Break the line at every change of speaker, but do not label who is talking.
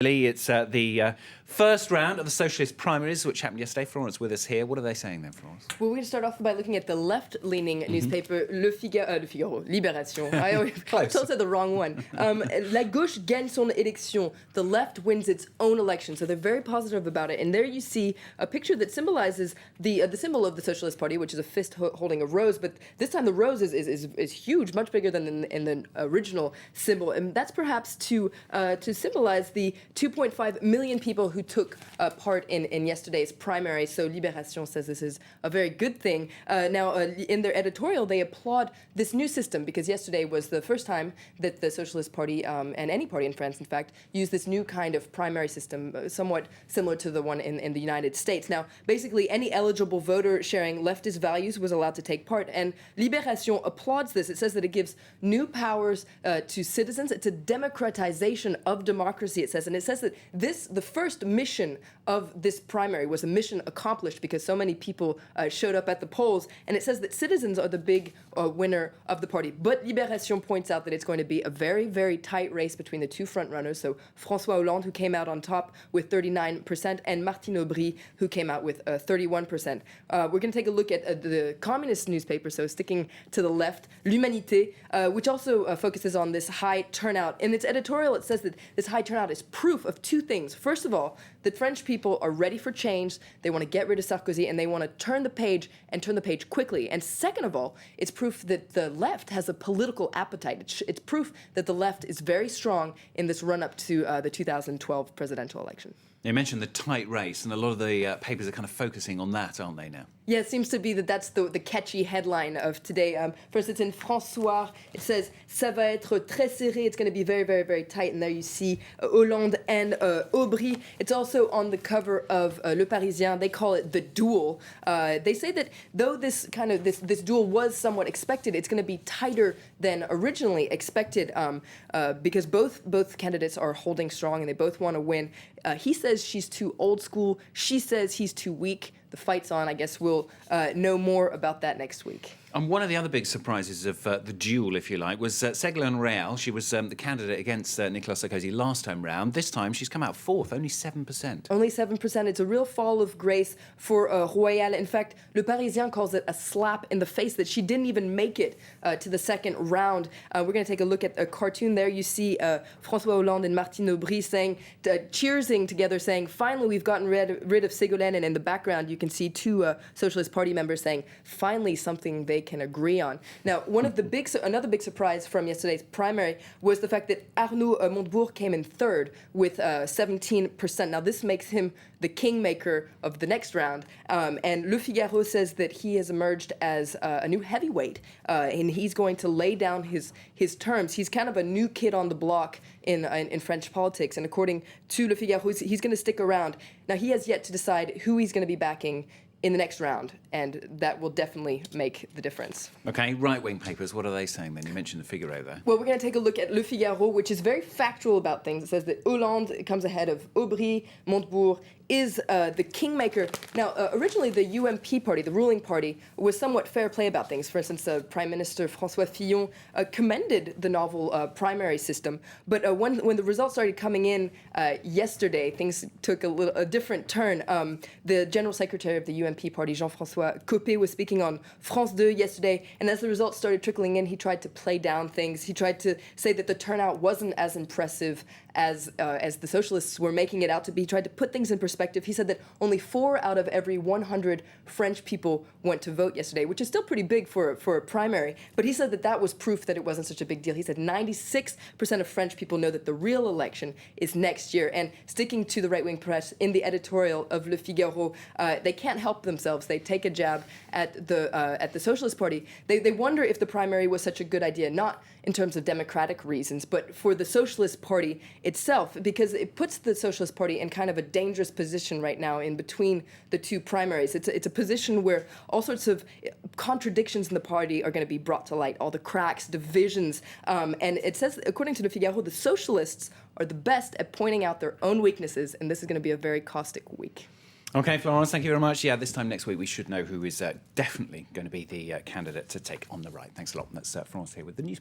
It's the first round of the socialist primaries, which happened yesterday. Florence with us here. What are they saying then, Florence?
Well, we're going to start off by looking at the left-leaning newspaper, Le Figaro, Libération. I always said the wrong one. La gauche gagne son élection. The left wins its own election. So they're very positive about it. And there you see a picture that symbolizes the symbol of the Socialist Party, which is a fist holding a rose. But this time the rose is huge, much bigger than in the original symbol. And that's perhaps to symbolize the 2.5 million people who took part in yesterday's primary. So Libération says this is a very good thing. Now, in their editorial, they applaud this new system because yesterday was the first time that the Socialist Party, and any party in France, in fact, used this new kind of primary system, somewhat similar to the one in the United States. Now, basically, any eligible voter sharing leftist values was allowed to take part, and Libération applauds this. It says that it gives new powers to citizens. It's a democratization of democracy, it says, and it says that the first mission of this primary was a mission accomplished because so many people showed up at the polls, and it says that citizens are the big winner of the party. But Libération points out that it's going to be a very, very tight race between the two frontrunners, so François Hollande, who came out on top with 39%, and Martine Aubry, who came out with 31%. We're going to take a look at the communist newspaper, so sticking to the left, L'Humanité, which also focuses on this high turnout. In its editorial, it says that this high turnout is proof of two things. First of all, that French people are ready for change. They want to get rid of Sarkozy, and they want to turn the page and turn the page quickly. And second of all, it's proof that the left has a political appetite. It's proof that the left is very strong in this run-up to the 2012 presidential election.
You mentioned the tight race, and a lot of the papers are kind of focusing on that, aren't they, now?
Yeah, it seems to be that's the catchy headline of today. First, it's in François. It says, ça va être très serré. It's going to be very, very, very tight. And there you see Hollande and Aubry. It's also on the cover of Le Parisien. They call it the duel. They say that though this duel was somewhat expected, it's going to be tighter than originally expected because both candidates are holding strong and they both want to win. He says she's too old school. She says he's too weak. The fight's on. I guess we'll know more about that next week.
And one of the other big surprises of the duel, if you like, was Ségolène Royal. She was the candidate against Nicolas Sarkozy last time round. This time, she's come out fourth, only 7%.
Only 7%. It's a real fall of grace for Royal. In fact, Le Parisien calls it a slap in the face that she didn't even make it to the second round. We're going to take a look at a cartoon there. You see François Hollande and Martine Aubry cheersing together, saying, finally, we've gotten rid of Ségolène. And in the background, you can see two Socialist Party members saying, finally, something they can agree on. Now, another big surprise from yesterday's primary was the fact that Arnaud Montebourg came in third with 17%. Now, this makes him the kingmaker of the next round. And Le Figaro says that he has emerged as a new heavyweight, and he's going to lay down his terms. He's kind of a new kid on the block in French politics, and according to Le Figaro, he's going to stick around. Now, he has yet to decide who he's going to be backing in the next round, and that will definitely make the difference.
OK, right-wing papers, what are they saying then? You mentioned the Figaro there.
Well, we're going to take a look at Le Figaro, which is very factual about things. It says that Hollande comes ahead of Aubry, Montebourg is the kingmaker. Now, originally the UMP party, the ruling party, was somewhat fair play about things. For instance, Prime Minister François Fillon commended the novel primary system. But when the results started coming in yesterday, things took a different turn. The General Secretary of the UMP party, Jean-François Copé, was speaking on France 2 yesterday, and as the results started trickling in, he tried to play down things. He tried to say that the turnout wasn't as impressive as the socialists were making it out to be. He tried to put things in perspective. He said that only 4 out of every 100 French people went to vote yesterday, which is still pretty big for a primary. But he said that was proof that it wasn't such a big deal. He said 96% of French people know that the real election is next year. And sticking to the right-wing press, in the editorial of Le Figaro, they can't help themselves. They take a jab at the Socialist Party. They wonder if the primary was such a good idea, not in terms of democratic reasons, but for the Socialist Party itself, because it puts the Socialist Party in kind of a dangerous position right now in between the two primaries. It's a position where all sorts of contradictions in the party are going to be brought to light, all the cracks, divisions, and it says, according to Le Figaro, the socialists are the best at pointing out their own weaknesses, and this is going to be a very caustic week.
OK, Florence, thank you very much. Yeah, this time next week we should know who is definitely going to be the candidate to take on the right. Thanks a lot. That's Florence here with the news.